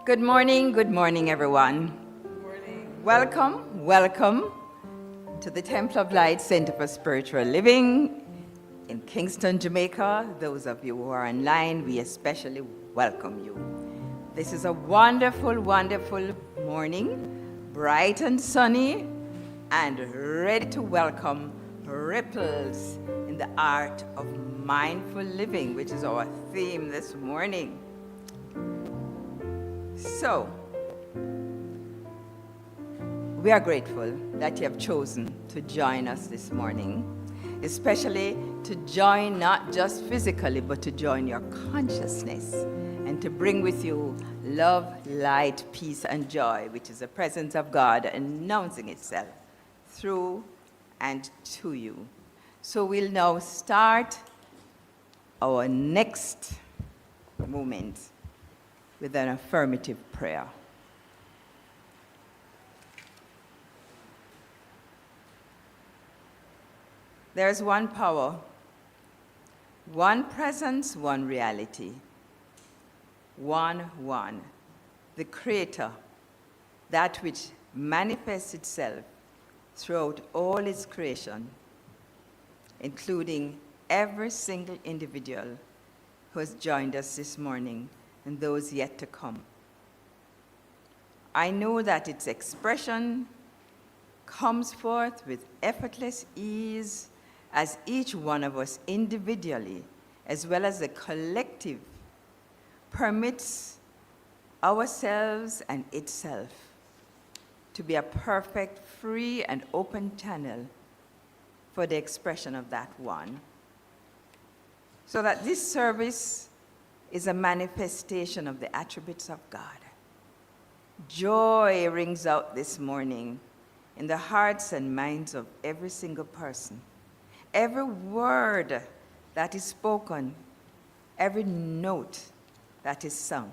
Good morning, everyone. Good morning. Welcome to the Temple of Light Center for Spiritual Living in Kingston, Jamaica. Those of you who are online, we especially welcome you. This is a wonderful morning, bright and sunny, and ready to welcome ripples in the art of mindful living, which is our theme this morning. So, we are grateful that you have chosen to join us this morning, especially to join not just physically, but to join your consciousness and to bring with you love, light, peace, and joy, which is the presence of God announcing itself through and to you. So we'll now start our next moment with an affirmative prayer. There's one power, one presence, one reality, one, the Creator, that which manifests itself throughout all its creation, including every single individual who has joined us this morning and those yet to come. I know that its expression comes forth with effortless ease as each one of us individually, as well as the collective, permits ourselves and itself to be a perfect, free, and open channel for the expression of that one. So that this service is a manifestation of the attributes of God. Joy rings out this morning in the hearts and minds of every single person. Every word that is spoken, every note that is sung,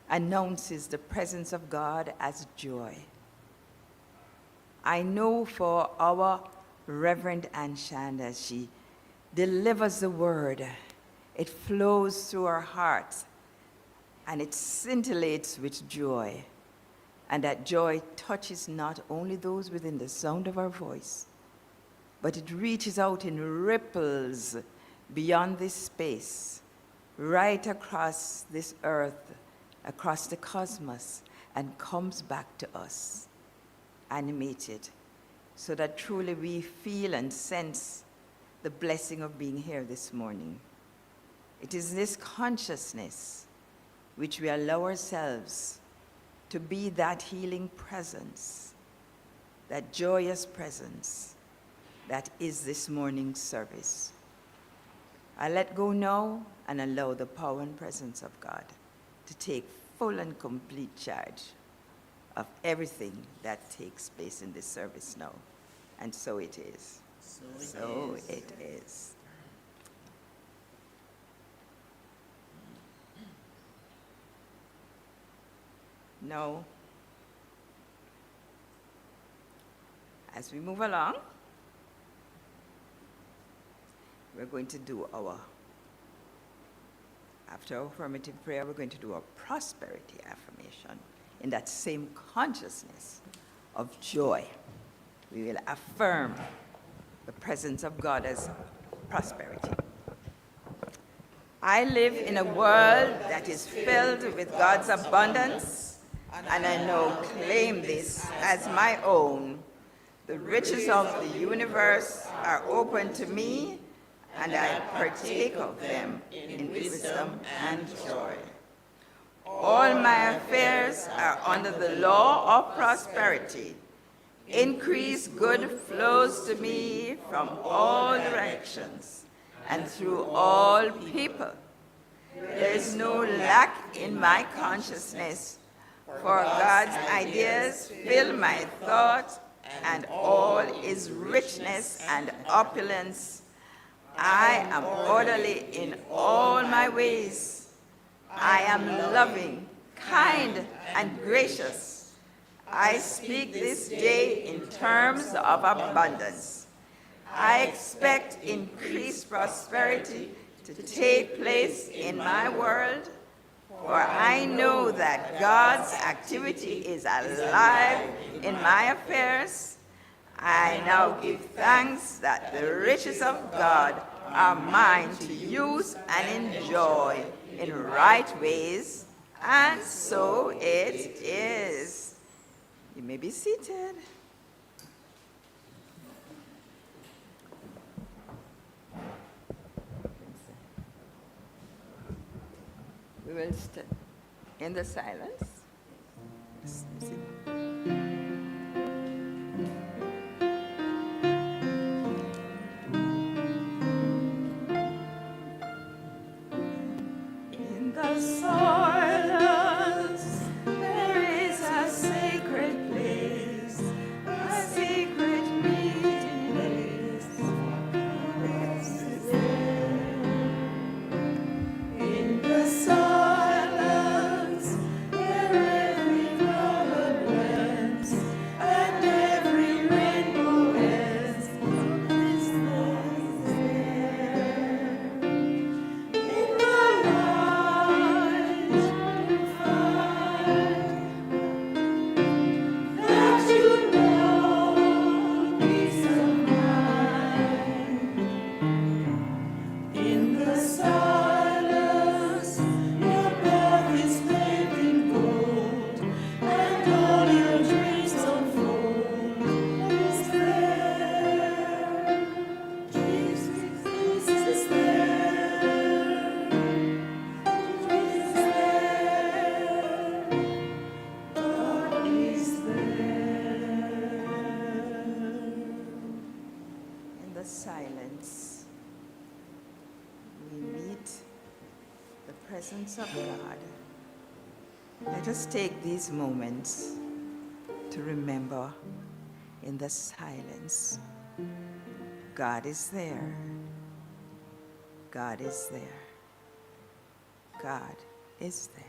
announces the presence of God as joy. I know for our Reverend Ann Shand, as she delivers the word, it flows through our hearts and it scintillates with joy. And that joy touches not only those within the sound of our voice, but it reaches out in ripples beyond this space, right across this earth, across the cosmos, and comes back to us, animated, so that truly we feel and sense the blessing of being here this morning. It is this consciousness which we allow ourselves to be that healing presence, that joyous presence that is this morning's service. I let go now and allow the power and presence of God to take full and complete charge of everything that takes place in this service now. And so it is. So it is. Now, as we move along, we're going to do after our affirmative prayer, we're going to do a prosperity affirmation in that same consciousness of joy. We will affirm the presence of God as prosperity. I live in a world that is filled with God's abundance, and I now claim this as my own. The riches of the universe are open to me, and I partake of them in wisdom and joy. All my affairs are under the law of prosperity. Increased good flows to me from all directions and through all people. There is no lack in my consciousness, for God's ideas fill my thought, and all is richness and opulence. I am orderly in all my ways. I am loving, kind, and gracious. I speak this day in terms of abundance. I expect increased prosperity to take place in my world, For I know that God's activity is alive in my affairs. I now give thanks that the riches of God are mine to use and enjoy in right ways, and so it is. You may be seated. We will stand in the silence. In the silence, there is a sacred place, a secret meeting place. In the silence, where every flower blends and every rainbow ends, is there. In the light, you find that you know peace of mind. In the silence, your path is paved in gold, and all your dreams unfold. Is there? Jesus is there. Jesus is there. God is there. In the silence, we meet the presence of God. Let us take these moments to remember in the silence, God is there. God is there. God is there.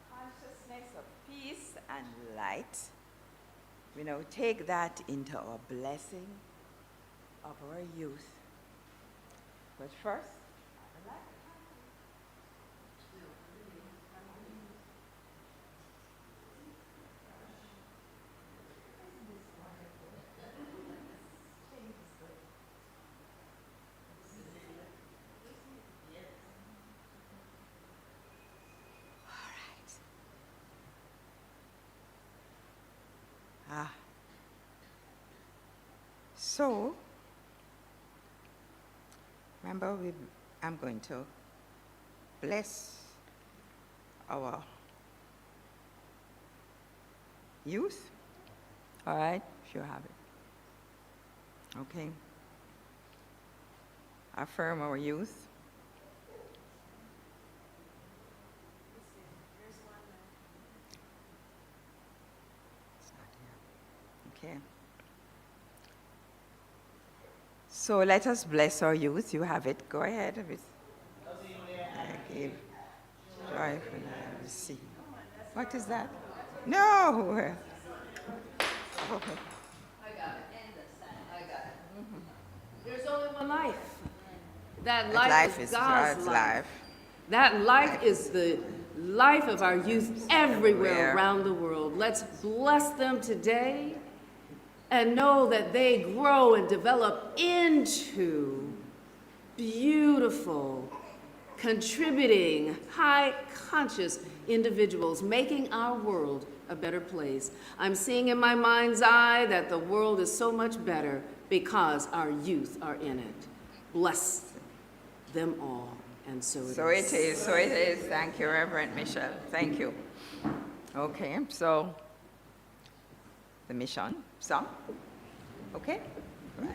Consciousness of peace and light. We now take that into our blessing of our youth. But first, so, remember, I'm going to bless our youth. All right, if you have it. Okay. Affirm our youth. It's not here. Okay. So let us bless our youth. You have it. Go ahead. I give joyfully I receive. What is that? No. Oh. I got it. There's only one life. That life is is God's God's life. That life is the life of our youth everywhere around the world. Let's bless them today and know that they grow and develop into beautiful, contributing, high conscious individuals, making our world a better place. I'm seeing in my mind's eye that the world is so much better because our youth are in it. Bless them all, and so it is. So it is, so it is. Thank you, Reverend Michelle. Thank you. Okay, so the mission song. Okay? Right.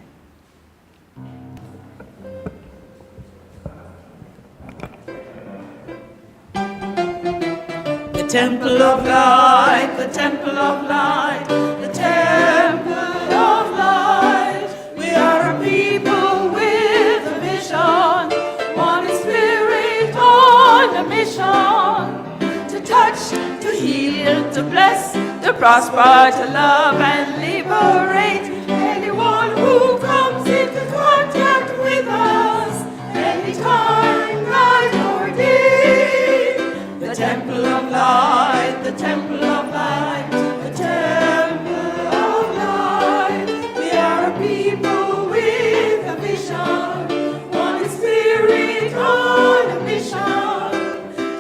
The temple of light, the temple of light, the temple of light. We are a people with a vision, one spirit on a mission. To touch, to heal, to bless, to prosper, to love and liberate anyone who comes into contact with us, anytime, night or day. The temple of light, the temple of light, the temple of light. We are a people with a vision, one spirit on a mission.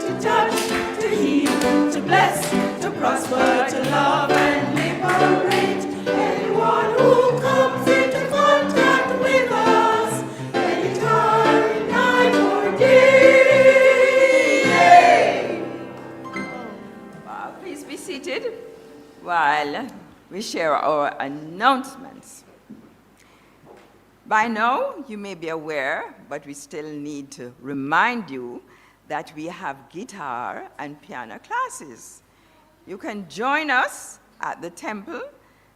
To touch, to heal, to bless, to prosper, to love and liberate anyone who comes into contact with us, anytime, night or day. Please be seated while we share our announcements. By now, you may be aware, but we still need to remind you that we have guitar and piano classes. You can join us at the temple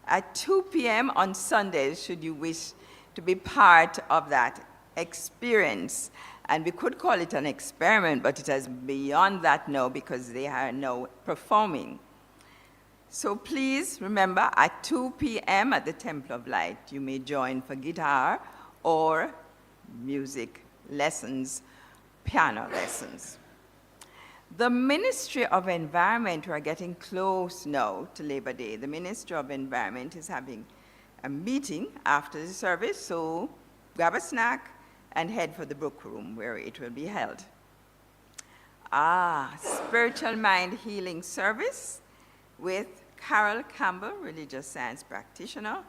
at 2 p.m. on Sundays, should you wish to be part of that experience. And we could call it an experiment, but it is beyond that now because they are now performing. So please remember, at 2 p.m. at the Temple of Light, you may join for guitar or music lessons, piano lessons. The Ministry of Environment, we are getting close now to Labor Day. The Ministry of Environment is having a meeting after the service, so grab a snack and head for the book room where it will be held. Spiritual Mind Healing Service with Carol Campbell, religious science practitioner,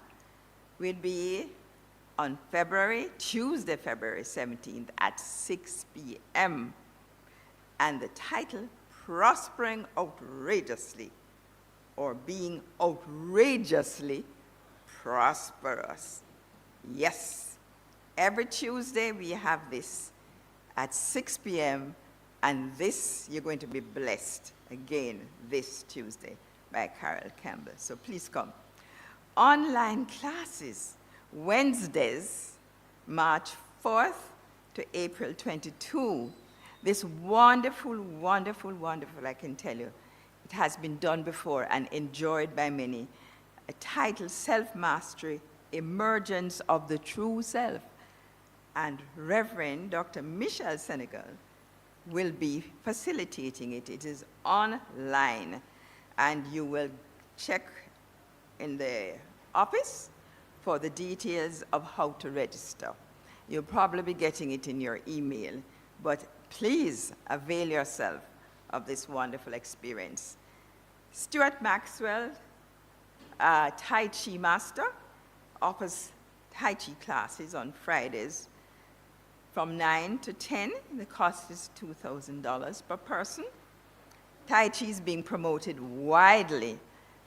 will be on Tuesday, February 17th at 6 p.m. And the title, Prospering Outrageously, or Being Outrageously Prosperous. Yes, every Tuesday we have this at 6 p.m. and this, you're going to be blessed again this Tuesday by Carol Campbell. So please come. Online classes, Wednesdays, March 4th to April 22. This wonderful, wonderful, wonderful, I can tell you, it has been done before and enjoyed by many. A title, Self-Mastery, Emergence of the True Self. And Reverend Dr. Michelle Senegal will be facilitating it. It is online, and you will check in the office for the details of how to register. You'll probably be getting it in your email, but please avail yourself of this wonderful experience. Stuart Maxwell, Tai Chi master, offers Tai Chi classes on Fridays from 9 to 10. The cost is $2,000 per person. Tai Chi is being promoted widely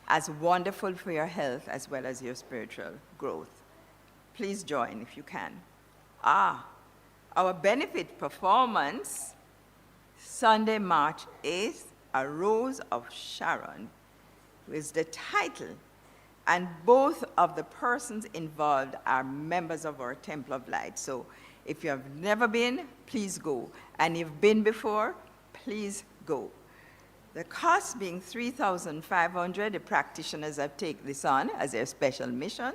as wonderful for your health as well as your spiritual growth. Please join if you can. Our benefit performance, Sunday, March 8th, A Rose of Sharon, is the title. And both of the persons involved are members of our Temple of Light. So if you have never been, please go. And you've been before, please go. The cost being $3,500, the practitioners have taken this on as their special mission.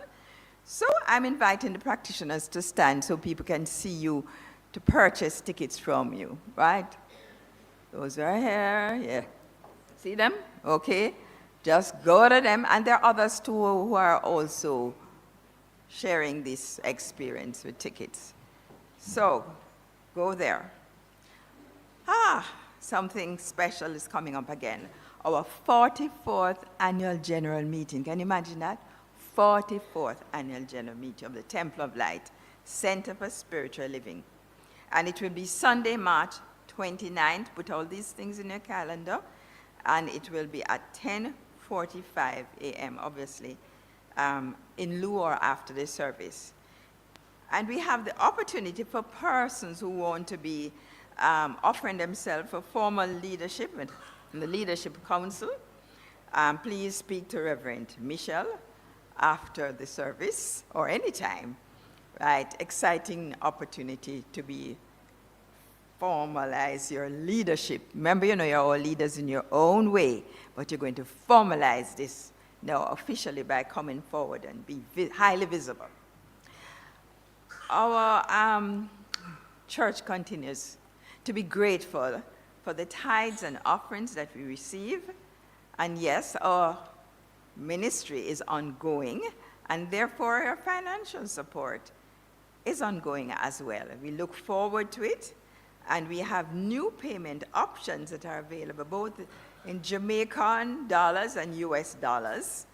So I'm inviting the practitioners to stand so people can see you, to purchase tickets from you, right? Those are here, yeah. See them? Okay. Just go to them, and there are others too who are also sharing this experience with tickets. So, go there. Something special is coming up again. Our 44th annual general meeting. Can you imagine that? 44th annual general meeting of the Temple of Light, Center for Spiritual Living. And it will be Sunday, March 29th. Put all these things in your calendar. And it will be at 10:45 a.m., obviously, in lieu or after the service. And we have the opportunity for persons who want to be offering themselves for formal leadership in the Leadership Council. Please speak to Reverend Michelle after the service or anytime, right? Exciting opportunity to be formalize your leadership. Remember, you're all leaders in your own way, but you're going to formalize this now officially by coming forward and be highly visible. Our church continues to be grateful for the tithes and offerings that we receive. And yes, our ministry is ongoing, and therefore our financial support is ongoing as well. We look forward to it. And we have new payment options that are available, both in Jamaican dollars and US dollars.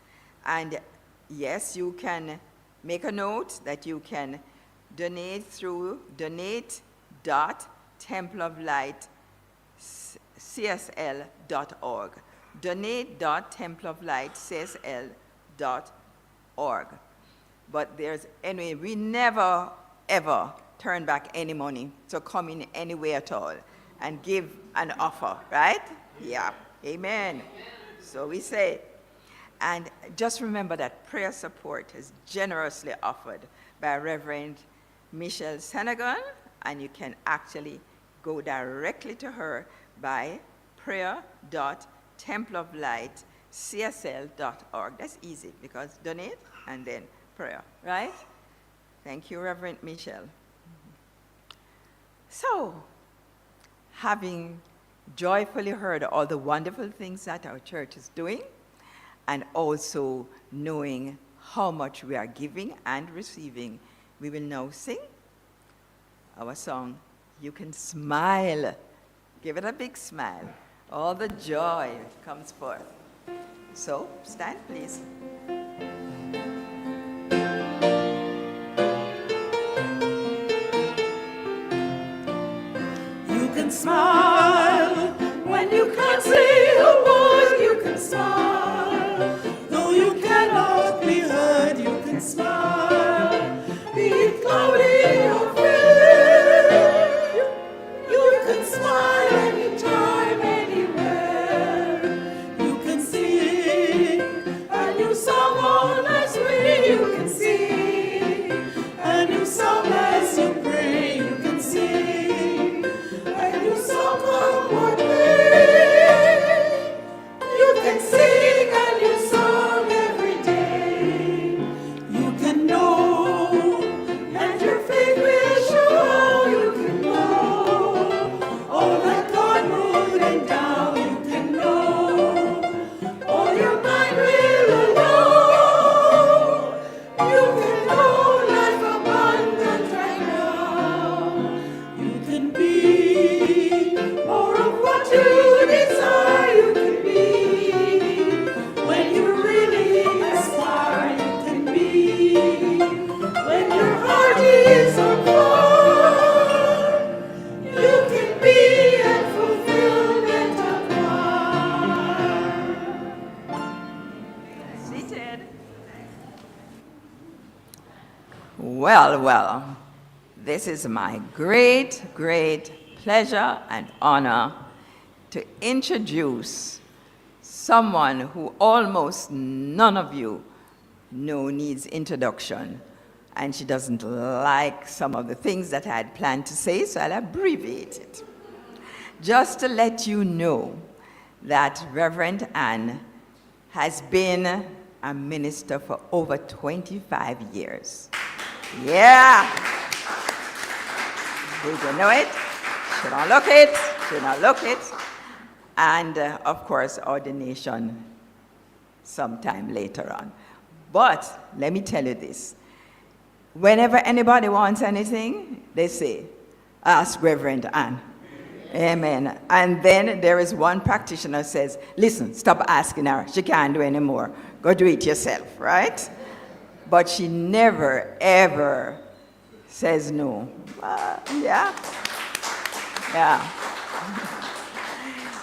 And yes, you can make a note that you can donate through donate.templeoflightcsl.org. donate.templeoflightcsl.org. But anyway, we never, ever turn back any money, so come in any way at all and give an offer, right? Yeah, amen. So we say, and just remember that prayer support is generously offered by Reverend Michelle Senegal, and you can actually go directly to her by prayer.templeoflightcsl.org. That's easy, because donate and then prayer, right? Thank you, Reverend Michelle. So, having joyfully heard all the wonderful things that our church is doing, and also knowing how much we are giving and receiving, we will now sing our song, You Can Smile. Give it a big smile. All the joy comes forth. So, stand, please. You can smile when you can't say a word. You can smile though you cannot be heard. You can smile, be it cloudy or fair. You can smile anytime, anywhere. You can sing a new song all as you can sing a new song as you pray. You can sing a new song on what day. You can sing a new song every day. You can know, and your faith will show. You can know all that God moved and down. You can know all your mind will allow. You can know life abundant right now. You can be more of what you desire. You can be when you really aspire. You can be when your heart is on fire. You can be and fulfillment of God. Seated. Well, this is my great, great pleasure and honor to introduce someone who almost none of you needs introduction, and she doesn't like some of the things that I had planned to say, so I'll abbreviate it. Just to let you know that Reverend Ann has been a minister for over 25 years. Yeah! Did you know it? Should not look it, should not look it. And of course, ordination sometime later on. But let me tell you this. Whenever anybody wants anything, they say, ask Reverend Ann. Amen. And then there is one practitioner says, listen, stop asking her. She can't do anymore. Go do it yourself, right? But she never, ever says no. Yeah.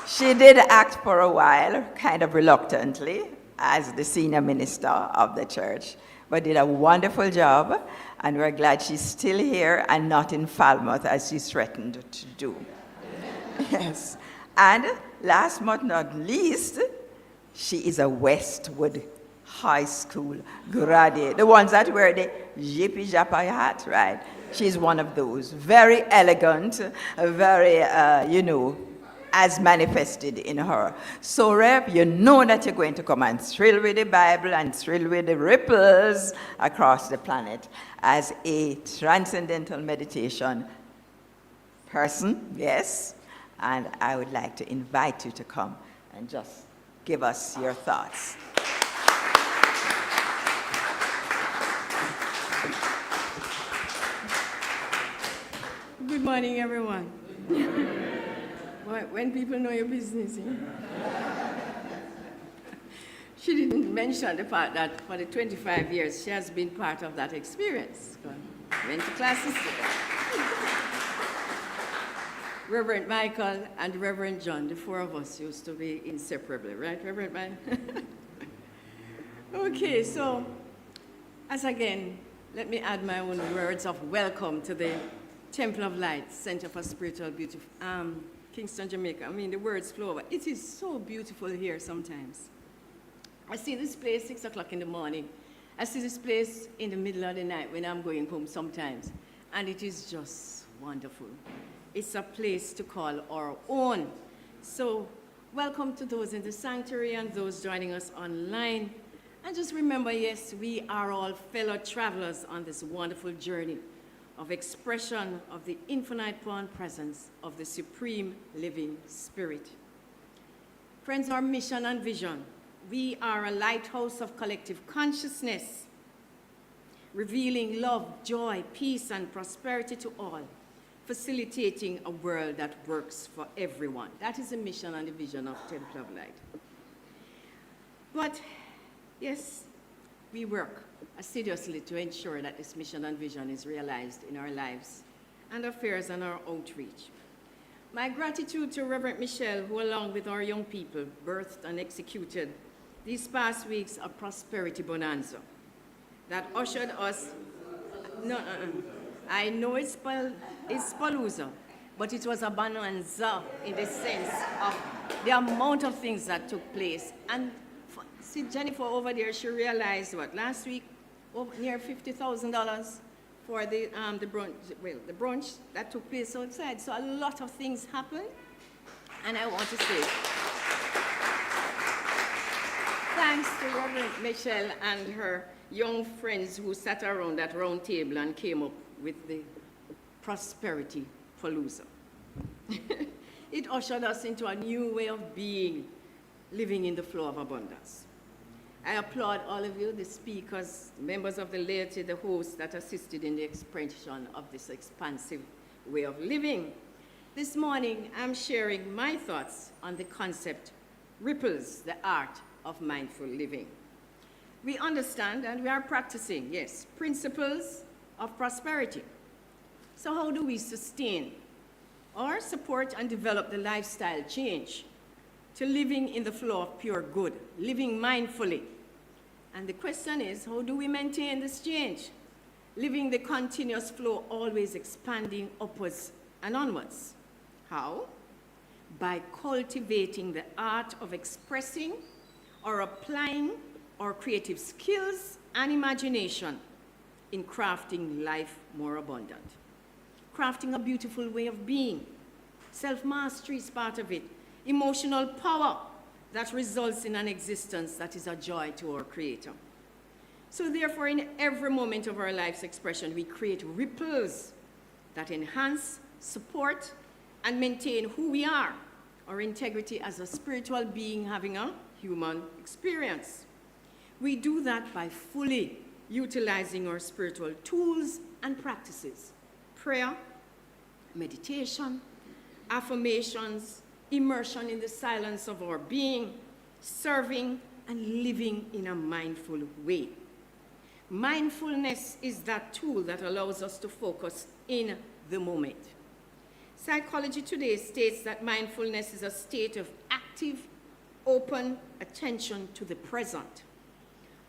She did act for a while, kind of reluctantly, as the senior minister of the church, but did a wonderful job, and we're glad she's still here and not in Falmouth as she threatened to do. Yes. And last but not least, she is a Westwood High School graduate, the ones that wear the jippy jappa hat, right? She's one of those. Very elegant, very, as manifested in her. So, Rev, you know that you're going to come and thrill with the Bible and thrill with the ripples across the planet as a transcendental meditation person, yes. And I would like to invite you to come and just give us your thoughts. Good morning, everyone. When people know your business, She didn't mention the fact that for the 25 years, she has been part of that experience. Went to classes together. Reverend Michael and Reverend John, the four of us used to be inseparable, right, Reverend Man? Okay, so, as again, let me add my own words of welcome to the Temple of Light, Center for Spiritual Beauty, Kingston, Jamaica. I mean, the words flow over. It is so beautiful here sometimes. I see this place 6 o'clock in the morning. I see this place in the middle of the night when I'm going home sometimes. And it is just wonderful. It's a place to call our own. So welcome to those in the sanctuary and those joining us online. And just remember, yes, we are all fellow travelers on this wonderful journey of expression of the infinite power and presence of the Supreme Living Spirit. Friends, our mission and vision, we are a lighthouse of collective consciousness, revealing love, joy, peace, and prosperity to all, facilitating a world that works for everyone. That is the mission and the vision of Temple of Light. But, yes, we work assiduously to ensure that this mission and vision is realized in our lives and affairs and our outreach. My gratitude to Reverend Michelle, who along with our young people birthed and executed these past weeks a prosperity bonanza that ushered us, I know it's Palooza, but it was a bonanza in the sense of the amount of things that took place. And see Jennifer over there, she realized what, last week, near $50,000 for the brunch that took place outside. So a lot of things happened, and I want to say thanks to Reverend Michelle and her young friends who sat around that round table and came up with the Prosperity Palooza. It ushered us into a new way of being, living in the flow of abundance. I applaud all of you, the speakers, members of the laity, the hosts that assisted in the expression of this expansive way of living. This morning, I'm sharing my thoughts on the concept, ripples, the art of mindful living. We understand and we are practicing, yes, principles of prosperity. So how do we sustain or support and develop the lifestyle change to living in the flow of pure good, living mindfully? And the question is, how do we maintain this change? Living the continuous flow, always expanding upwards and onwards. How? By cultivating the art of expressing or applying our creative skills and imagination in crafting life more abundant. Crafting a beautiful way of being. Self-mastery is part of it. Emotional power that results in an existence that is a joy to our Creator. So therefore, in every moment of our life's expression, we create ripples that enhance, support, and maintain who we are, our integrity as a spiritual being having a human experience. We do that by fully utilizing our spiritual tools and practices: prayer, meditation, affirmations, immersion in the silence of our being, serving, and living in a mindful way. Mindfulness is that tool that allows us to focus in the moment. Psychology today states that mindfulness is a state of active, open attention to the present,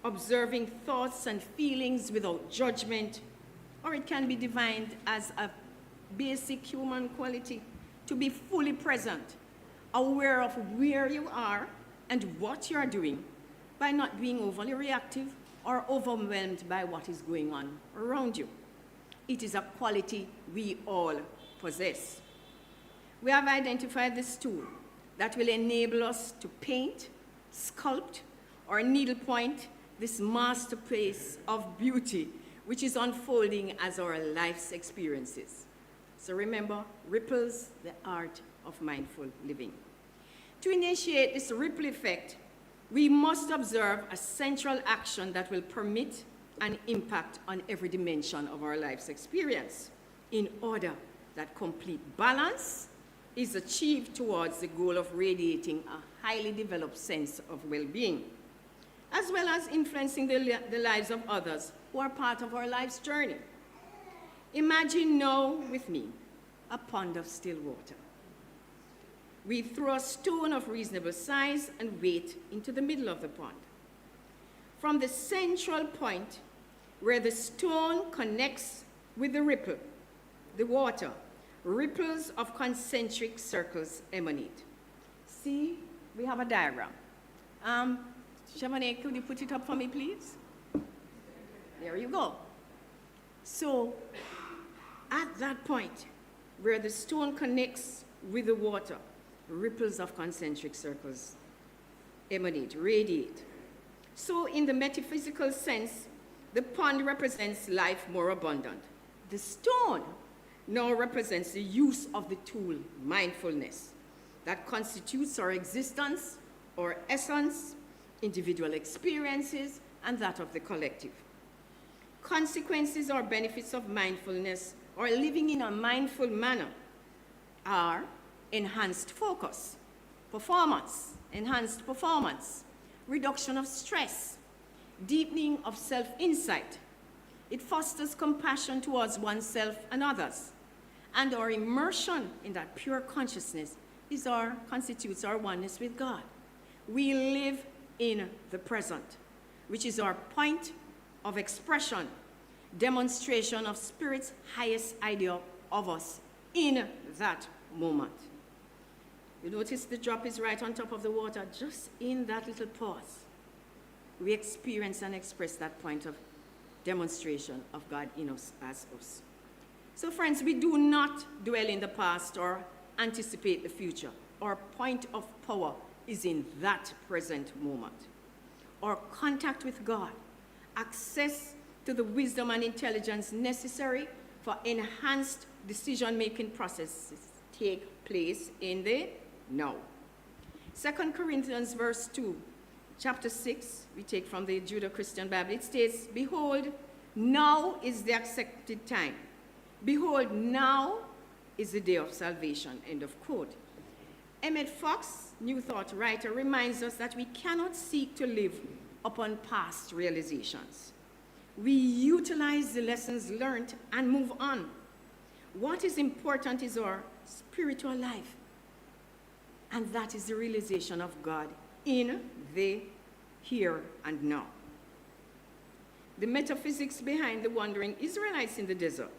observing thoughts and feelings without judgment, or it can be defined as a basic human quality to be fully present, aware of where you are and what you are doing, by not being overly reactive or overwhelmed by what is going on around you. It is a quality we all possess. We have identified this tool that will enable us to paint, sculpt, or needlepoint this masterpiece of beauty which is unfolding as our life's experiences. So remember, ripples, the art of mindful living. To initiate this ripple effect, we must observe a central action that will permit an impact on every dimension of our life's experience, in order that complete balance is achieved towards the goal of radiating a highly developed sense of well-being, as well as influencing the lives of others who are part of our life's journey. Imagine now with me a pond of still water. We throw a stone of reasonable size and weight into the middle of the pond. From the central point where the stone connects with the ripple, the water, ripples of concentric circles emanate. See, we have a diagram. Shavane, could you put it up for me, please? There you go. So, at that point where the stone connects with the water, ripples of concentric circles emanate, radiate. So in the metaphysical sense, the pond represents life more abundant. The stone now represents the use of the tool mindfulness that constitutes our existence, our essence, individual experiences, and that of the collective. Consequences or benefits of mindfulness or living in a mindful manner are enhanced focus, enhanced performance, reduction of stress, deepening of self-insight. It fosters compassion towards oneself and others. And our immersion in that pure consciousness constitutes our oneness with God. We live in the present, which is our point of expression, demonstration of Spirit's highest idea of us in that moment. You notice the drop is right on top of the water, just in that little pause. We experience and express that point of demonstration of God in us as us. So friends, we do not dwell in the past or anticipate the future. Our point of power is in that present moment. Our contact with God, access to the wisdom and intelligence necessary for enhanced decision-making processes take place in the now. 2 Corinthians verse 2, chapter 6, we take from the Judeo-Christian Bible. It states, "Behold, now is the accepted time. Behold, now is the day of salvation," end of quote. Emmett Fox, New Thought writer, reminds us that we cannot seek to live upon past realizations. We utilize the lessons learned and move on. What is important is our spiritual life, and that is the realization of God in the here and now. The metaphysics behind the wandering Israelites in the desert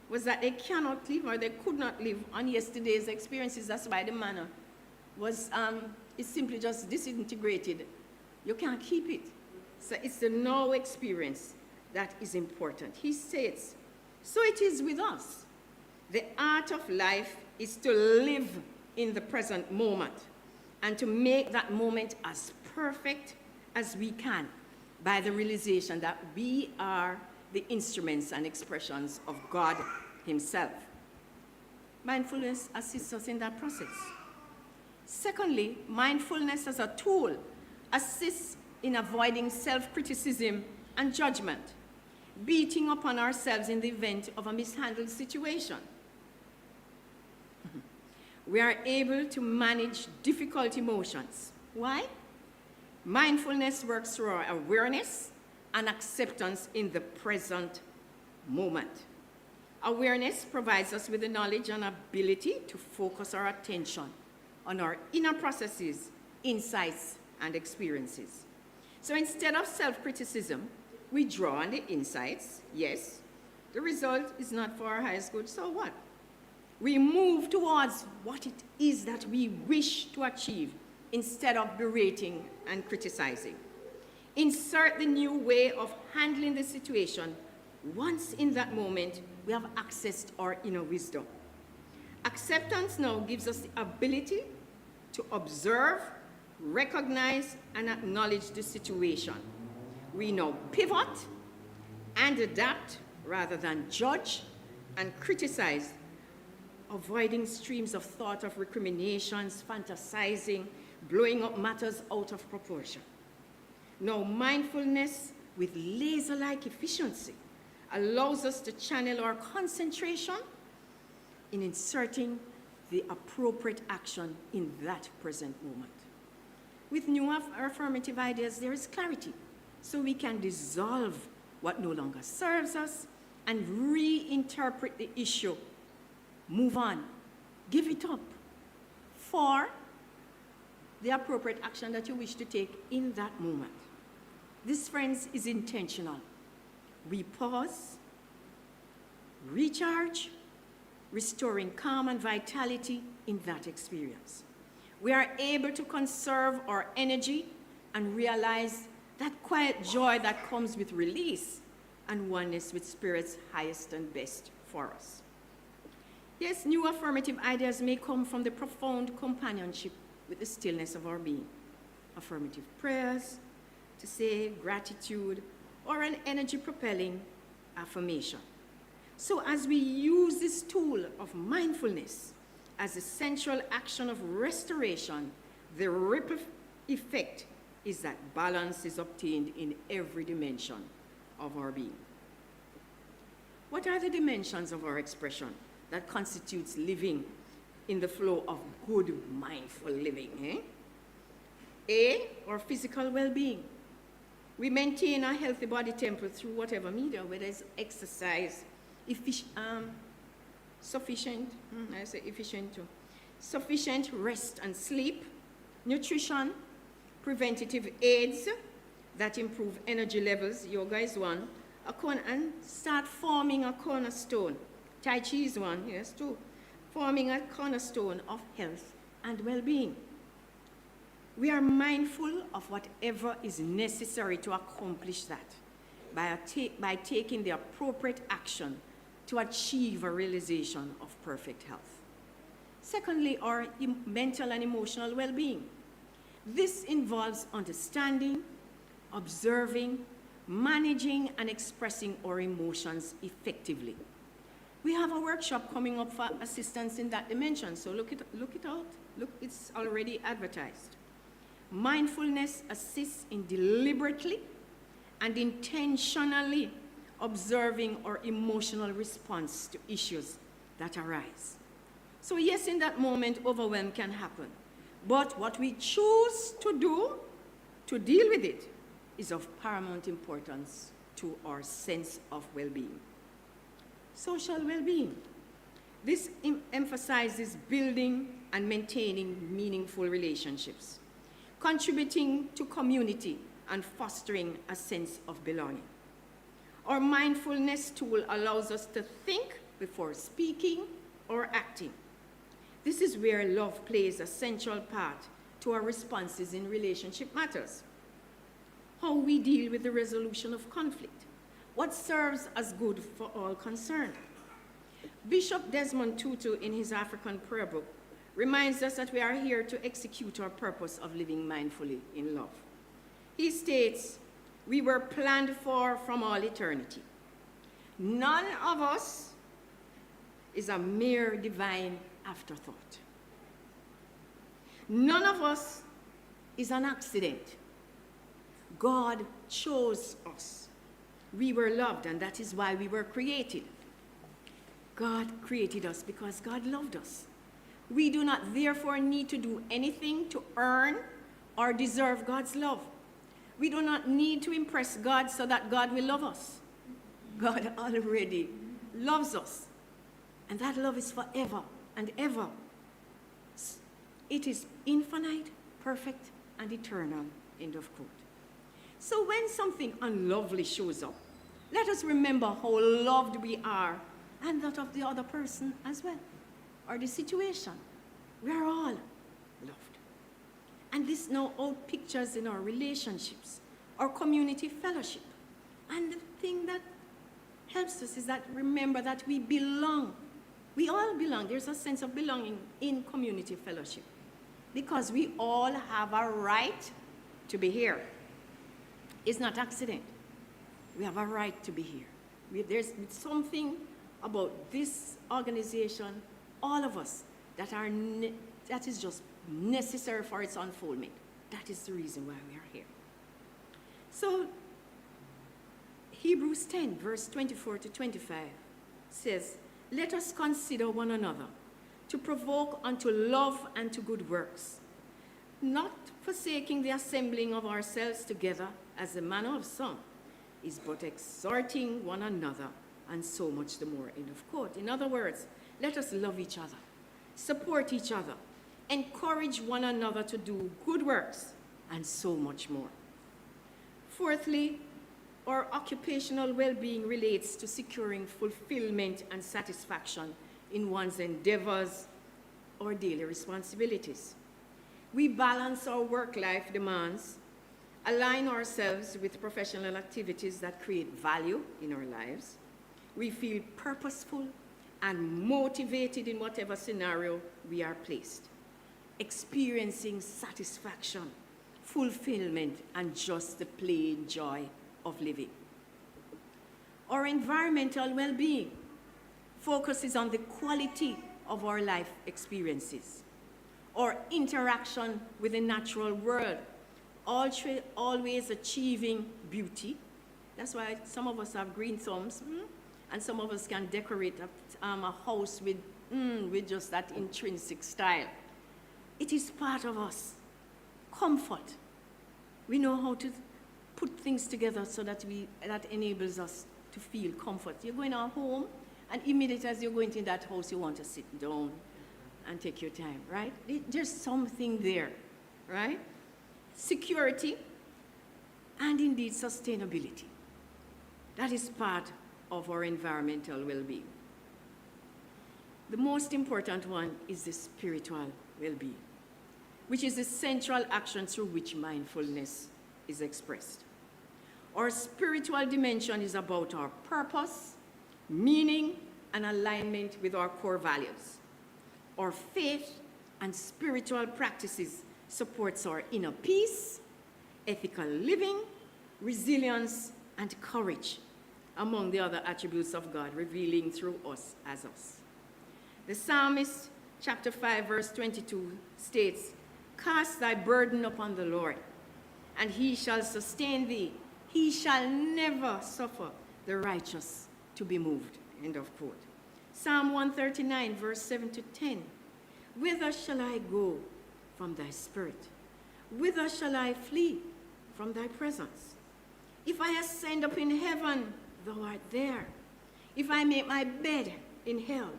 was that they cannot live, or they could not live, on yesterday's experiences. That's why the manna was, it's simply just disintegrated. You can't keep it. So it's the now experience that is important. He says, so it is with us. The art of life is to live in the present moment and to make that moment as perfect as we can by the realization that we are the instruments and expressions of God Himself. Mindfulness assists us in that process. Secondly, mindfulness as a tool assists in avoiding self-criticism and judgment, beating upon ourselves in the event of a mishandled situation. We are able to manage difficult emotions. Why? Mindfulness works through our awareness and acceptance in the present moment. Awareness provides us with the knowledge and ability to focus our attention on our inner processes, insights, and experiences. So instead of self-criticism, we draw on the insights. Yes, the result is not for our highest good, so what? We move towards what it is that we wish to achieve instead of berating and criticizing. Insert the new way of handling the situation. Once in that moment, we have accessed our inner wisdom. Acceptance now gives us the ability to observe, recognize, and acknowledge the situation. We now pivot and adapt rather than judge and criticize, avoiding streams of thought of recriminations, fantasizing, blowing up matters out of proportion. Now, mindfulness with laser-like efficiency allows us to channel our concentration in inserting the appropriate action in that present moment. With new affirmative ideas, there is clarity, so we can dissolve what no longer serves us and reinterpret the issue. Move on, give it up for the appropriate action that you wish to take in that moment. This, friends, is intentional. We pause, recharge, restoring calm and vitality in that experience. We are able to conserve our energy and realize that quiet joy that comes with release and oneness with Spirit's highest and best for us. Yes, new affirmative ideas may come from the profound companionship with the stillness of our being. Affirmative prayers, to say gratitude, or an energy-propelling affirmation. So as we use this tool of mindfulness as a central action of restoration, the ripple effect is that balance is obtained in every dimension of our being. What are the dimensions of our expression that constitutes living in the flow of good mindful living? A, our physical well-being. We maintain a healthy body temple through whatever media, whether it's exercise, sufficient rest and sleep, nutrition, preventative aids that improve energy levels, yoga is one, and start forming a cornerstone. Tai Chi is one, yes, too. Forming a cornerstone of health and well-being. We are mindful of whatever is necessary to accomplish that by taking the appropriate action to achieve a realization of perfect health. Secondly, our mental and emotional well-being. This involves understanding, observing, managing, and expressing our emotions effectively. We have a workshop coming up for assistance in that dimension, so look it out. Look, it's already advertised. Mindfulness assists in deliberately and intentionally observing our emotional response to issues that arise. So yes, in that moment, overwhelm can happen. But what we choose to do to deal with it is of paramount importance to our sense of well-being. Social well-being. This emphasizes building and maintaining meaningful relationships, contributing to community and fostering a sense of belonging. Our mindfulness tool allows us to think before speaking or acting. This is where love plays a central part to our responses in relationship matters. how we deal with the resolution of conflict, what serves as good for all concerned. Bishop Desmond Tutu, in his African prayer book, reminds us that we are here to execute our purpose of living mindfully in love. He states, "We were planned for from all eternity. None of us is a mere divine afterthought. None of us is an accident. God chose us. We were loved, and that is why we were created. God created us because God loved us. We do not therefore need to do anything to earn or deserve God's love. We do not need to impress God so that God will love us. God already loves us, and that love is forever and ever. It is infinite, perfect, and eternal," end of quote. So when something unlovely shows up, let us remember how loved we are and that of the other person as well, or the situation. We are all loved. And this now out pictures in our relationships, our community fellowship. And the thing that helps us is that remember that we belong. We all belong. There's a sense of belonging in community fellowship because we all have a right to be here. It's not accident. We have a right to be here. There's something about this organization, all of us, that is just necessary for its unfoldment. That is the reason why we are here. So, Hebrews 10, verse 24 to 25 says, "Let us consider one another to provoke unto love and to good works, not forsaking the assembling of ourselves together as the manner of some is, but exhorting one another, and so much the more," end of quote. In other words, let us love each other, support each other, encourage one another to do good works, and so much more. Fourthly, our occupational well-being relates to securing fulfillment and satisfaction in one's endeavors or daily responsibilities. We balance our work-life demands, align ourselves with professional activities that create value in our lives. We feel purposeful and motivated in whatever scenario we are placed, experiencing satisfaction, fulfillment, and just the plain joy of living. Our environmental well-being focuses on the quality of our life experiences, our interaction with the natural world, always achieving beauty. That's why some of us have green thumbs, and some of us can decorate a house with just that intrinsic style. It is part of us. Comfort. We know how to put things together so that that enables us to feel comfort. You're going out home, and immediately as you're going into that house, you want to sit down and take your time, right? There's something there, right? Security, and indeed sustainability. That is part of our environmental well-being. The most important one is the spiritual well-being, which is the central action through which mindfulness is expressed. Our spiritual dimension is about our purpose, meaning, and alignment with our core values. Our faith and spiritual practices supports our inner peace, ethical living, resilience, and courage, among the other attributes of God revealing through us as us. The psalmist, chapter 5, verse 22, states, "Cast thy burden upon the Lord, and he shall sustain thee. He shall never suffer the righteous to be moved," end of quote. Psalm 139, verse 7 to 10, "Whither shall I go from thy spirit? Whither shall I flee from thy presence? If I ascend up in heaven, thou art there. If I make my bed in hell,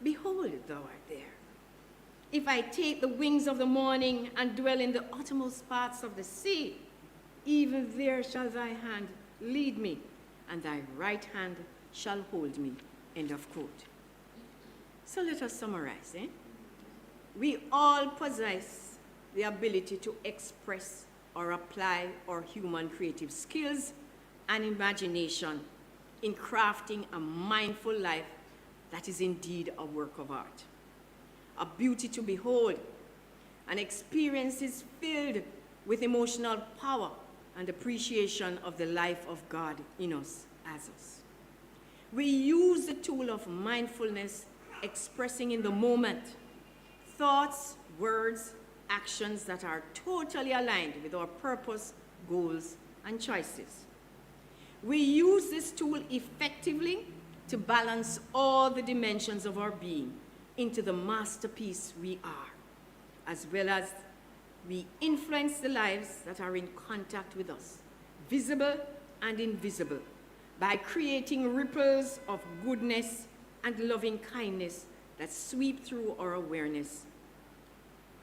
behold, thou art there. If I take the wings of the morning and dwell in the uttermost parts of the sea, even there shall thy hand lead me, and thy right hand shall hold me," end of quote. So let us summarize. We all possess the ability to express or apply our human creative skills and imagination in crafting a mindful life that is indeed a work of art, a beauty to behold, an experience is filled with emotional power and appreciation of the life of God in us as us. We use the tool of mindfulness, expressing in the moment thoughts, words, actions that are totally aligned with our purpose, goals, and choices. We use this tool effectively to balance all the dimensions of our being into the masterpiece we are, as well as we influence the lives that are in contact with us, visible and invisible, by creating ripples of goodness and loving kindness that sweep through our awareness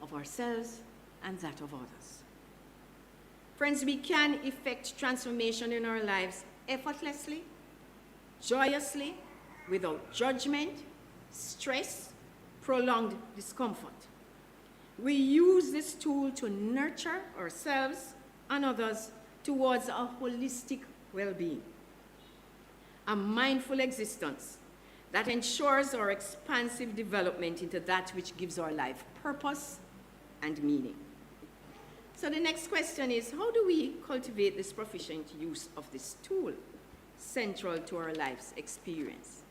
of ourselves and that of others. Friends, we can effect transformation in our lives effortlessly, joyously, without judgment, stress, prolonged discomfort. We use this tool to nurture ourselves and others towards a holistic well-being, a mindful existence that ensures our expansive development into that which gives our life purpose and meaning. So the next question is, how do we cultivate this proficient use of this tool central to our life's experience?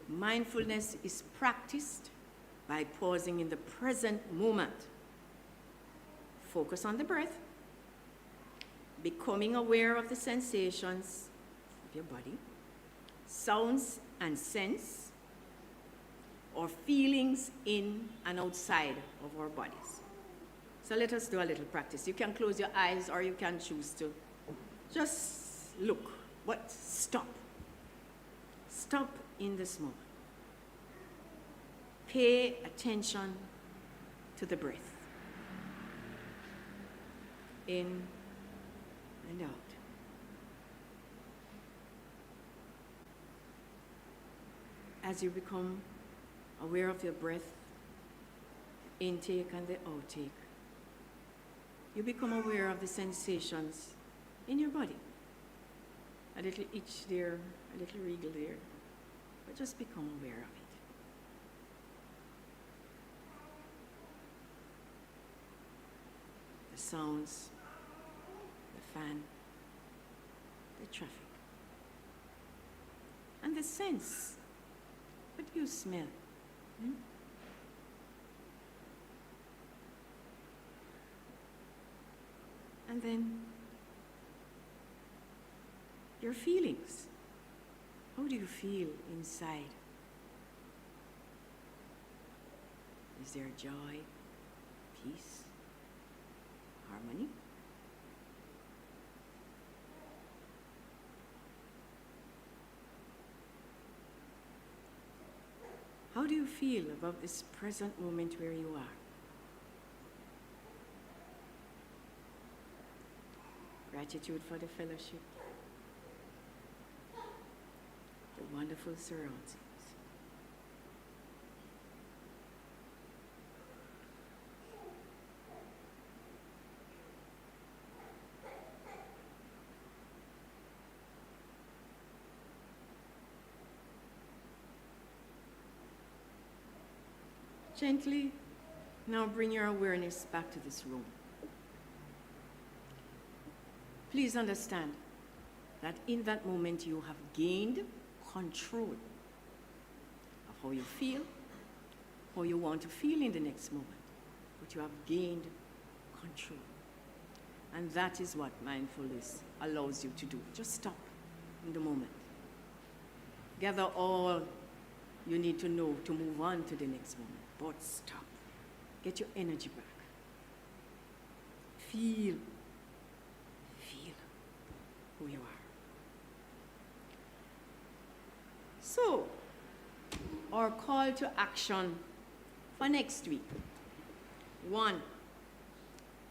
Mindfulness is practiced by pausing in the present moment. Focus on the breath, becoming aware of the sensations of your body, sounds and scents, or feelings in and outside of our bodies. So let us do a little practice. You can close your eyes or you can choose to just look, but stop. Stop in this moment. Pay attention to the breath. In and out. As you become aware of your breath, intake and the outtake, you become aware of the sensations in your body. A little itch there, a little wriggle there, but just become aware of it. The sounds, the fan, the traffic, and the sense. What do you smell? And then your feelings. How do you feel inside? Is there joy, peace, harmony? How do you feel about this present moment where you are? Gratitude for the fellowship, the wonderful surroundings. Gently, now bring your awareness back to this room. Please understand that in that moment you have gained control of how you feel, how you want to feel in the next moment. But you have gained control. And that is what mindfulness allows you to do. Just stop in the moment. Gather all you need to know to move on to the next moment. But stop. Get your energy back. Feel who you are. So, our call to action for next week. 1,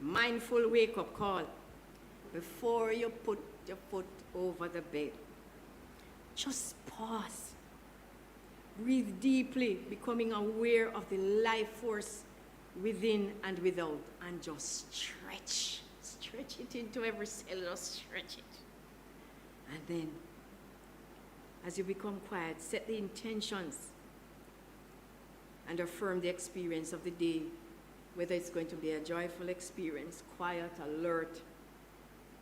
mindful wake-up call. Before you put your foot over the bed, just pause. Breathe deeply, becoming aware of the life force within and without, and just stretch. stretch it into every cell, just stretch it. And then, as you become quiet, set the intentions and affirm the experience of the day, whether it's going to be a joyful experience, quiet, alert,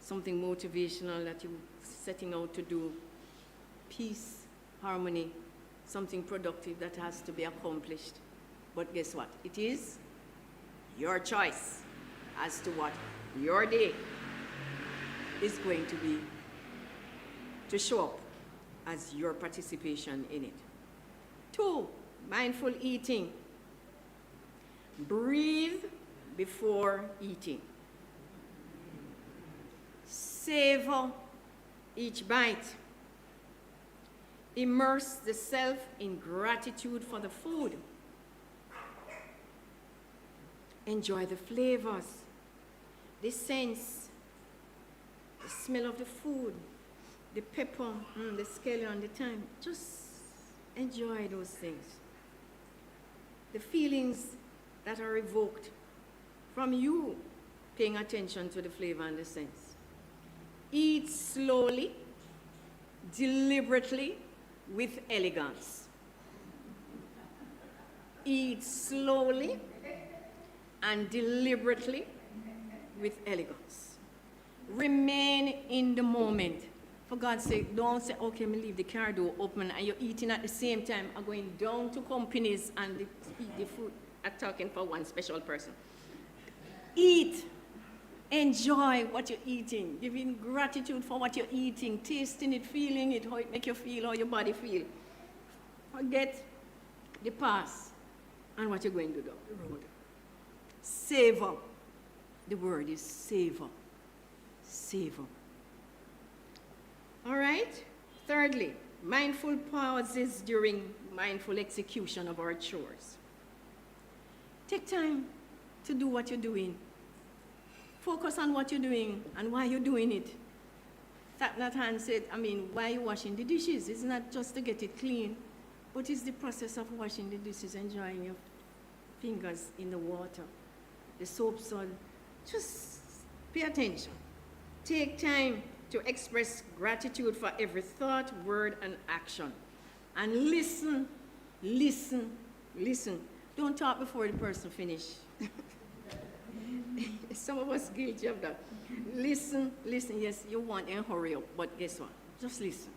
something motivational that you're setting out to do, peace, harmony, something productive that has to be accomplished. But guess what? It is your choice as to what your day is going to be, to show up as your participation in it. 2, mindful eating. Breathe before eating. Savor each bite. Immerse the self in gratitude for the food. Enjoy the flavors, the scents, the smell of the food, the pepper, the scallion, the thyme. Just enjoy those things. The feelings that are evoked from you paying attention to the flavor and the scents. Eat slowly, deliberately, with elegance. Eat slowly and deliberately with elegance. Remain in the moment. For God's sake, don't say, okay, me leave the car door open and you're eating at the same time and going down to companies and the food are talking for one special person. Eat. Enjoy what you're eating. Giving gratitude for what you're eating, tasting it, feeling it, how it make you feel, how your body feel. Forget the past and what you're going to do down the road. Savor. The word is savor. Savor. All right? Thirdly, mindful pauses during mindful execution of our chores. Take time to do what you're doing. Focus on what you're doing and why you're doing it. Tap that hand said, why are you washing the dishes? It's not just to get it clean, but it's the process of washing the dishes, enjoying your fingers in the water, the soap salt. Just pay attention. Take time to express gratitude for every thought, word, and action. And listen, listen, listen. Don't talk before the person finishes. Some of us guilty of that. Listen, listen. Yes, you want and hurry up, but guess what? Just listen.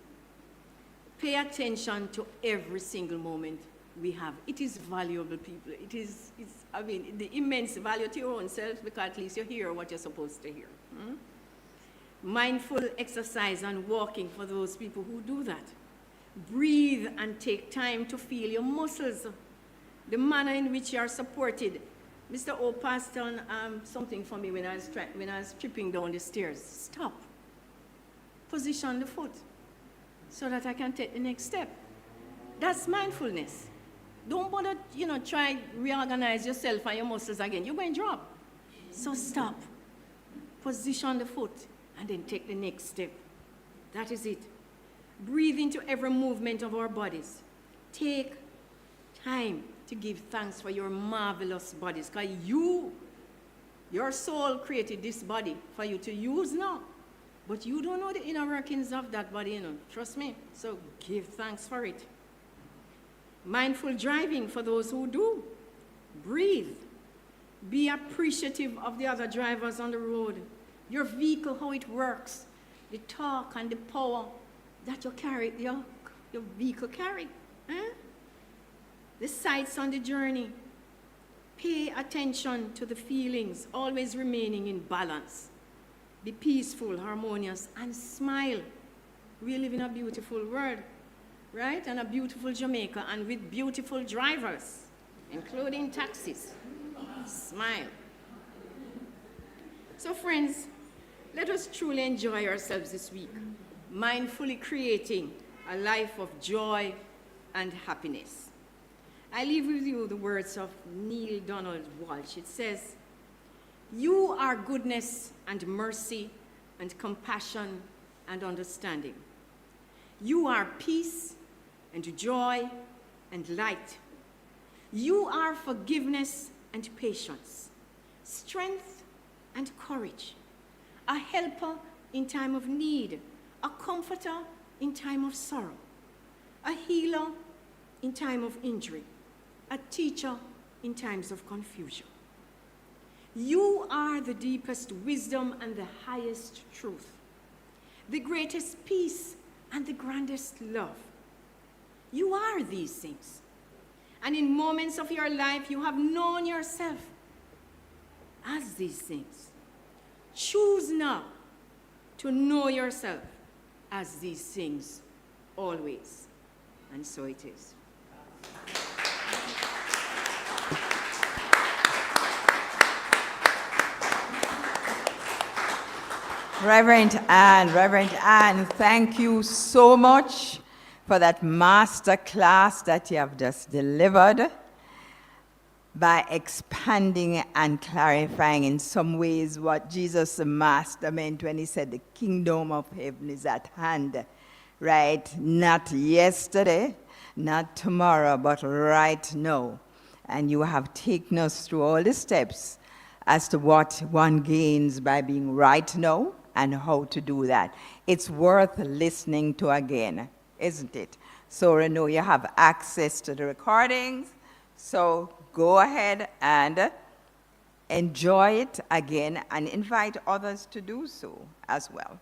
Pay attention to every single moment we have. It is valuable, people. It's the immense value to your own self, because at least you hear what you're supposed to hear. Mindful exercise and walking for those people who do that. Breathe and take time to feel your muscles, the manner in which you are supported. Mr. O passed on something for me when I was tripping down the stairs. Stop. Position the foot so that I can take the next step. That's mindfulness. Don't bother, try reorganize yourself and your muscles again. You're going to drop. So stop. Position the foot and then take the next step. That is it. Breathe into every movement of our bodies. Take time to give thanks for your marvelous bodies, because your soul created this body for you to use now. But you don't know the inner workings of that body, Trust me. So give thanks for it. Mindful driving for those who do. Breathe. Be appreciative of the other drivers on the road. Your vehicle, how it works. The torque and the power that your vehicle carry. The sights on the journey. Pay attention to the feelings, always remaining in balance. Be peaceful, harmonious, and smile. We live in a beautiful world, right? And a beautiful Jamaica, and with beautiful drivers, including taxis. Smile. So friends, let us truly enjoy ourselves this week, mindfully creating a life of joy and happiness. I leave with you the words of Neil Donald Walsh. It says, "You are goodness and mercy and compassion and understanding. You are peace and joy and light. You are forgiveness and patience, strength and courage, a helper in time of need, a comforter in time of sorrow, a healer in time of injury, a teacher in times of confusion. You are the deepest wisdom and the highest truth, the greatest peace and the grandest love. You are these things. And in moments of your life, you have known yourself as these things. Choose now to know yourself as these things always. And so it is. Reverend Anne, thank you so much for that master class that you have just delivered by expanding and clarifying in some ways what Jesus the Master meant when he said the kingdom of heaven is at hand, right? Not yesterday, not tomorrow, but right now. And you have taken us through all the steps as to what one gains by being right now and how to do that. It's worth listening to again, isn't it? So I know you have access to the recordings, so go ahead and enjoy it again and invite others to do so as well.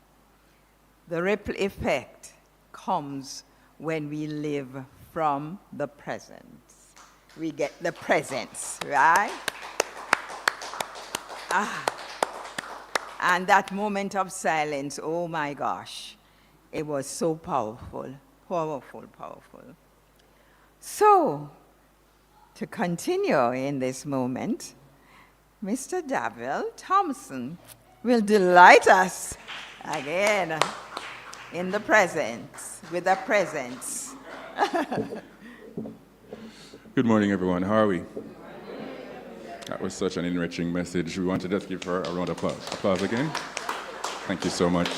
The ripple effect comes when we live from the present. We get the presence, right? And that moment of silence, oh my gosh, it was so powerful, powerful, powerful. So, to continue in this moment, Mr. David Thompson will delight us again in the presence, with the presence. Good morning, everyone. How are we? That was such an enriching message. We want to just give her a round of applause. Applause again. Thank you so much.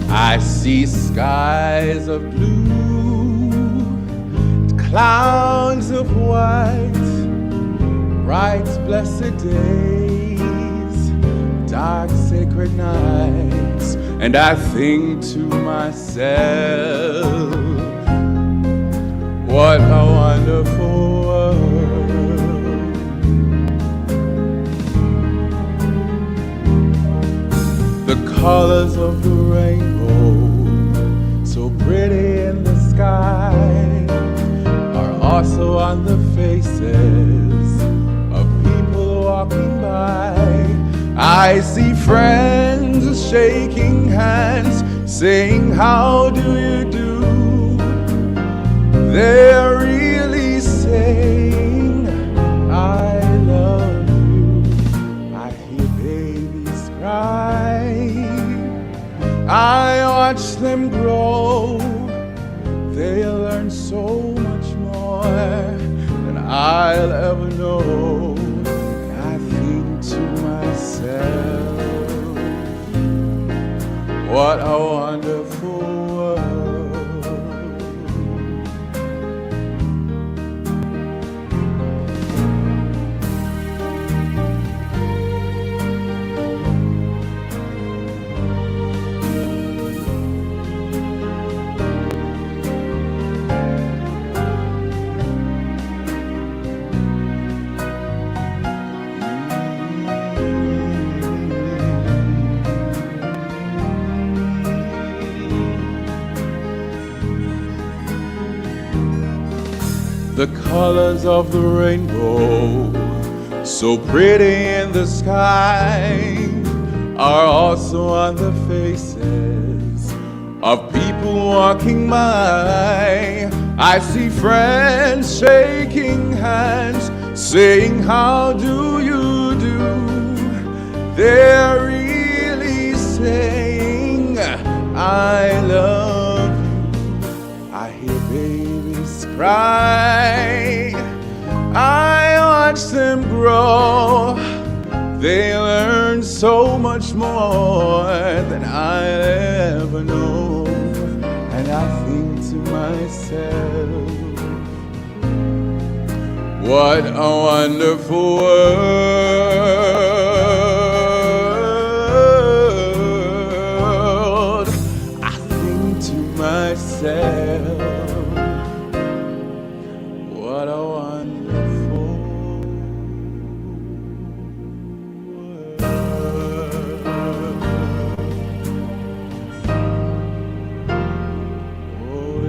I see skies of blue, clouds of white, bright blessed days, dark sacred nights, and I think to myself, what a wonderful world. The colors of the rainbow, so pretty in the sky, are also on the faces of people walking by. I see friends shaking hands, saying, how do you do? They're really saying, I love you. I hear babies cry, I watch them grow. They'll learn so much more than I'll ever know. And I think to myself, what a wonderful world. the colors of the rainbow, so pretty in the sky, are also on the faces of people walking by. I see friends shaking hands, saying, how do you do? They're really saying, I love you. I hear babies cry, I watch them grow. They learn so much more than I'll ever know. And I think to myself, what a wonderful world. I think to myself, what a wonderful world. Oh,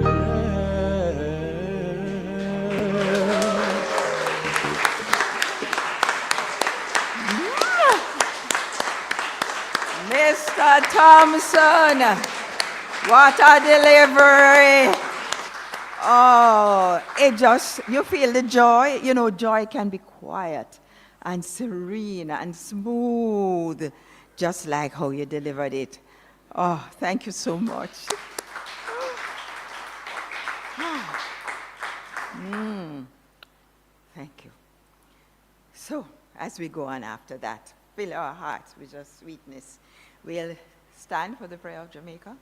Mr. Thompson, what a delivery. Oh, it just, you feel the joy. You know, joy can be quiet and serene and smooth, just like how you delivered it. Oh, thank you so much. Thank you. So, as we go on after that, fill our hearts with your sweetness. We'll stand for the prayer of Jamaica.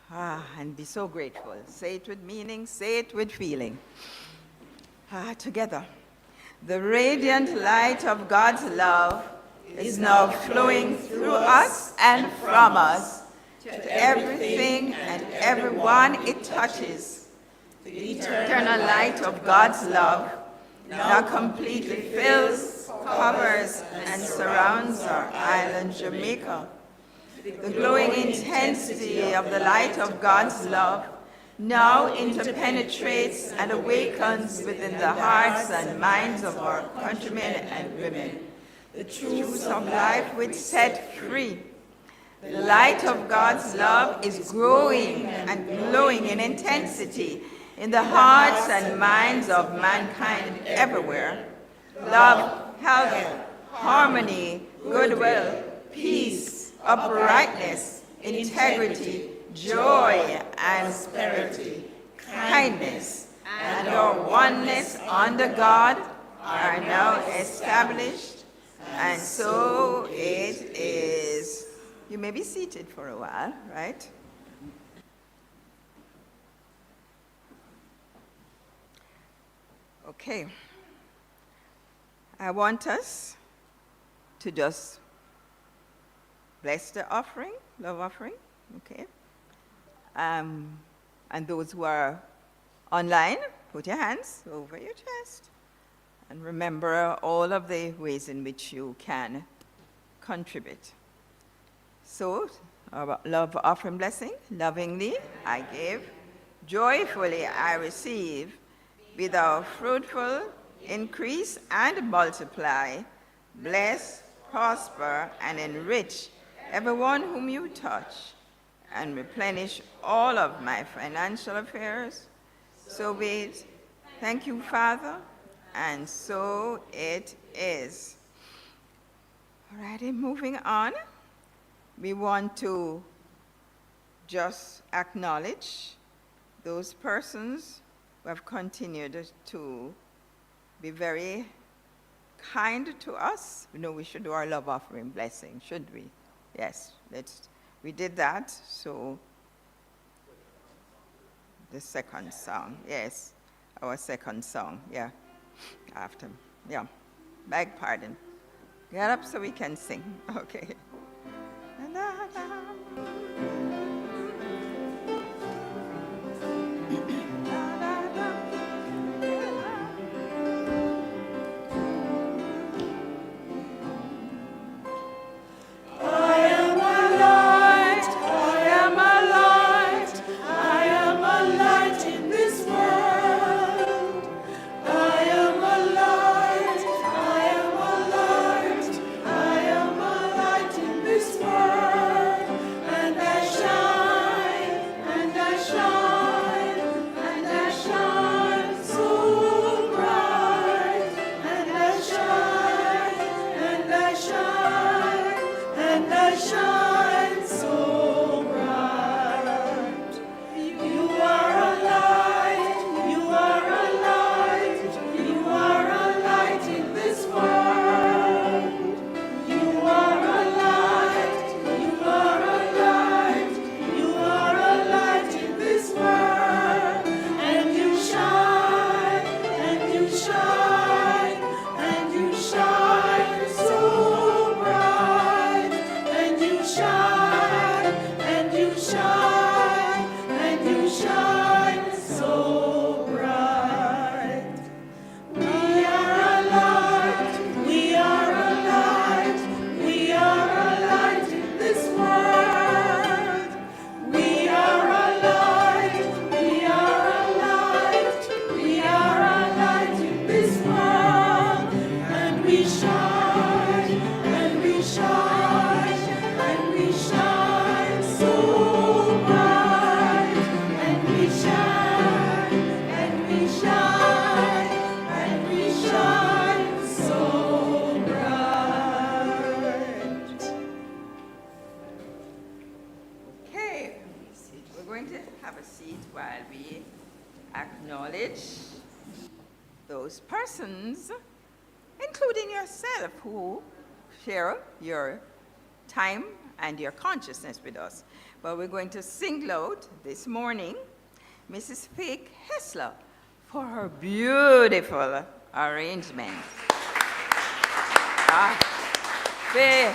And be so grateful. Say it with meaning, say it with feeling. Together. The radiant light of God's love is now flowing through us and from us to everything and everyone it touches. The eternal light of God's love now completely fills, covers, and surrounds our island, Jamaica. The glowing intensity of the light of God's love now interpenetrates and awakens within the hearts and minds of our countrymen and women the truths of life which set free. The light of God's love is growing and glowing in intensity in the hearts and minds of mankind everywhere. Love, health, harmony, goodwill, peace, uprightness, integrity, joy, and prosperity, kindness, and our oneness under God are now established, and so it is. You may be seated for a while, right? Okay. I want us to just bless the offering, love offering, okay? And those who are online, put your hands over your chest. And remember all of the ways in which you can contribute. So, our love offering blessing, lovingly I give, joyfully I receive, be thou fruitful, increase and multiply, bless, prosper, and enrich everyone whom you touch, and replenish all of my financial affairs. So be it. Thank you, Father, and so it is. All righty, moving on. We want to just acknowledge those persons who have continued to be very kind to us. You know, we should do our love offering blessing, should we? Yes, we did that, so the second song, yes, our second song, yeah, after, yeah, beg pardon. Get up so we can sing, okay. I am a light in this world. shine so bright. Okay, we're going to have a seat while we acknowledge those persons, including yourself, who share your time and your consciousness with us. But we're going to single out this morning Mrs. Fake Hessler for her beautiful arrangement. Faye.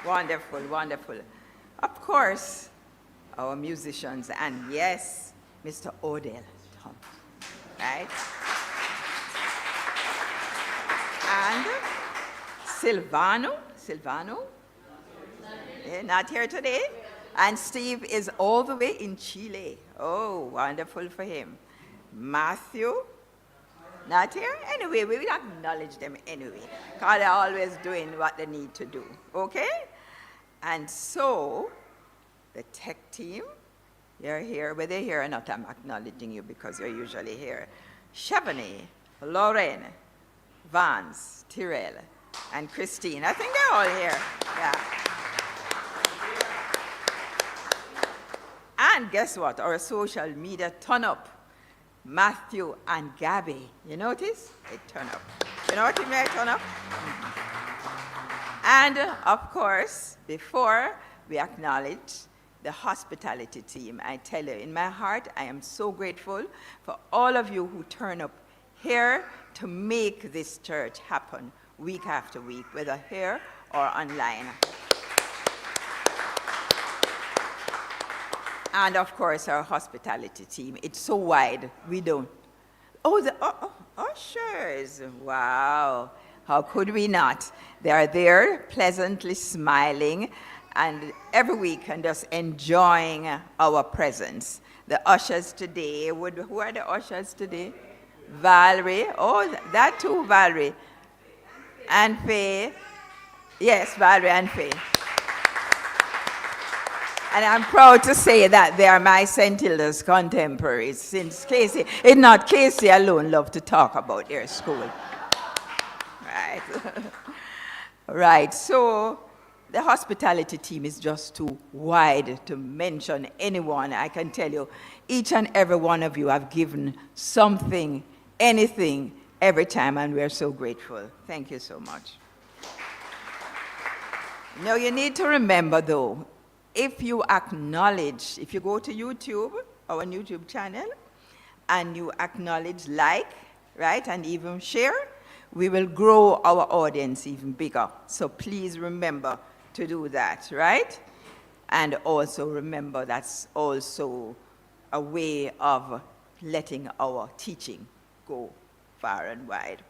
Wonderful, wonderful. Of course, our musicians, and yes, Mr. Odell Thompson, right? And Silvano, not here today. And Steve is all the way in Chile. Oh, wonderful for him. Matthew, not here? Anyway, we will acknowledge them anyway, because they're always doing what they need to do, okay? And so, the tech team, you're here. Whether you're here or not, I'm acknowledging you because you're usually here. Shavani, Lauren, Vance, Tyrell, and Christine. I think they're all here. Yeah. And guess what? Our social media turn up. Matthew and Gabby. You notice? They turn up. You know what you mean, turn up? And of course, before we acknowledge the hospitality team, I tell you, in my heart, I am so grateful for all of you who turn up here to make this church happen week after week, whether here or online. And of course, our hospitality team. It's so wide, we don't. Oh, the ushers. Wow. How could we not? They are there, pleasantly smiling, and every week and just enjoying our presence. The ushers today, who are the ushers today? Valerie. Oh, that too, Valerie. And Faye. Yes, Valerie and Faye. And I'm proud to say that they are my St. Hilda's contemporaries, since Casey, it's not Casey alone love to talk about their school. Right. Right, so the hospitality team is just too wide to mention anyone. I can tell you, each and every one of you have given something, anything, every time, and we're so grateful. Thank you so much. Now, you need to remember, though, if you acknowledge, if you go to YouTube, our YouTube channel, and you acknowledge, like, right, and even share, we will grow our audience even bigger. So please remember to do that, right? And also remember that's also a way of letting our teaching go far and wide.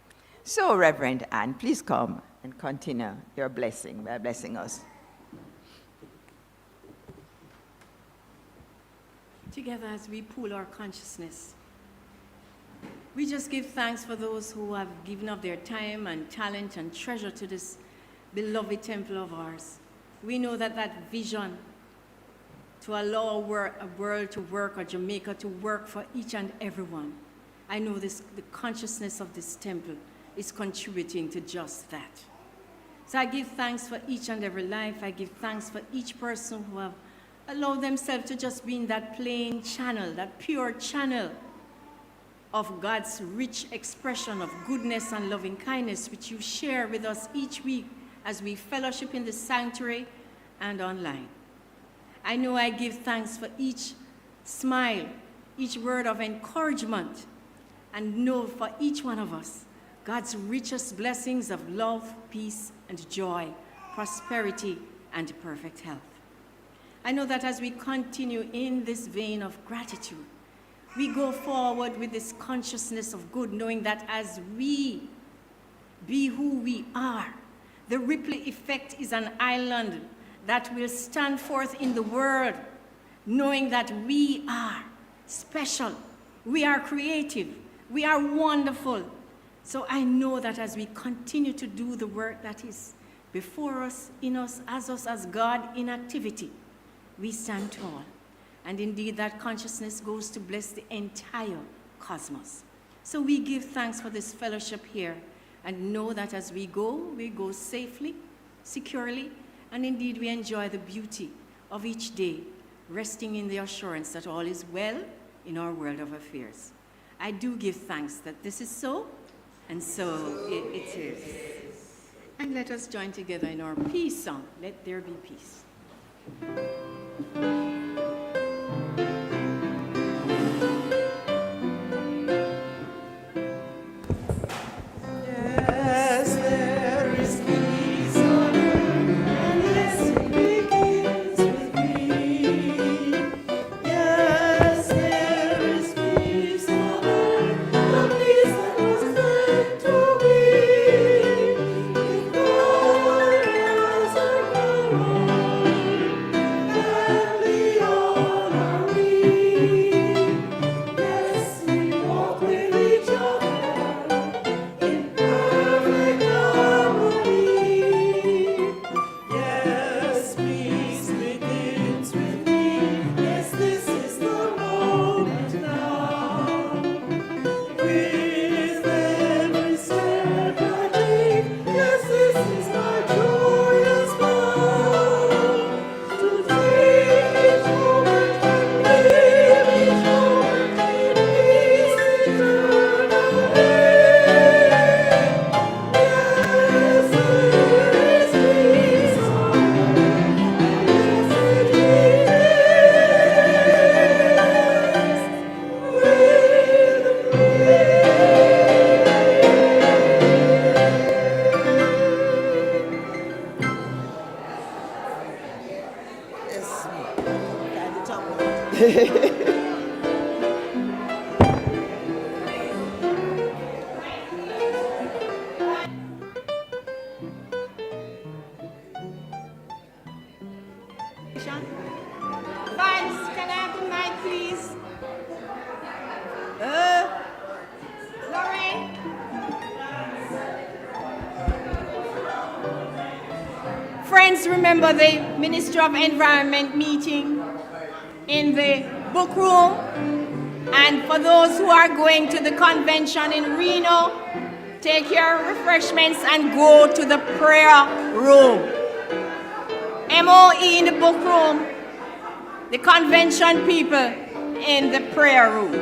So, Reverend Anne, please come and continue your blessing by blessing us. Together as we pool our consciousness, we just give thanks for those who have given up their time and talent and treasure to this beloved temple of ours. We know that that vision to allow a world to work, or Jamaica to work for each and everyone, I know the consciousness of this temple is contributing to just that. So I give thanks for each and every life. I give thanks for each person who have allowed themselves to just be in that plain channel, that pure channel of God's rich expression of goodness and loving kindness, which you share with us each week as we fellowship in the sanctuary and online. I know I give thanks for each smile, each word of encouragement, and know for each one of us God's richest blessings of love, peace, and joy, prosperity, and perfect health. I know that as we continue in this vein of gratitude, we go forward with this consciousness of good, knowing that as we be who we are, the ripple effect is an island that will stand forth in the world, knowing that we are special, we are creative, we are wonderful. So I know that as we continue to do the work that is before us, in us, as God in activity, we stand tall. And indeed, that consciousness goes to bless the entire cosmos. So we give thanks for this fellowship here and know that as we go safely, securely, and indeed we enjoy the beauty of each day, resting in the assurance that all is well in our world of affairs. I do give thanks that this is so, and so it is. And let us join together in our peace song, Let There Be Peace. Yes, there is peace on earth, and yes, it begins with me. Yes, there is peace on earth, the peace that was meant to be. If God has our power, then we all are we. Yes, we walk with each other in perfect harmony. Yes, peace begins with me. Yes, this is the moment now. With every step I take, yes, this is my joyous vow. To take each moment and live each moment in peace eternally. Yes, there is peace on earth, yes, it Vance, can I have the mic, please? Lorraine? Friends, remember the Ministry of Environment meeting in the book room. And for those who are going to the convention in Reno, take your refreshments and go to the prayer room. MOE in the book room, the convention people in the prayer room.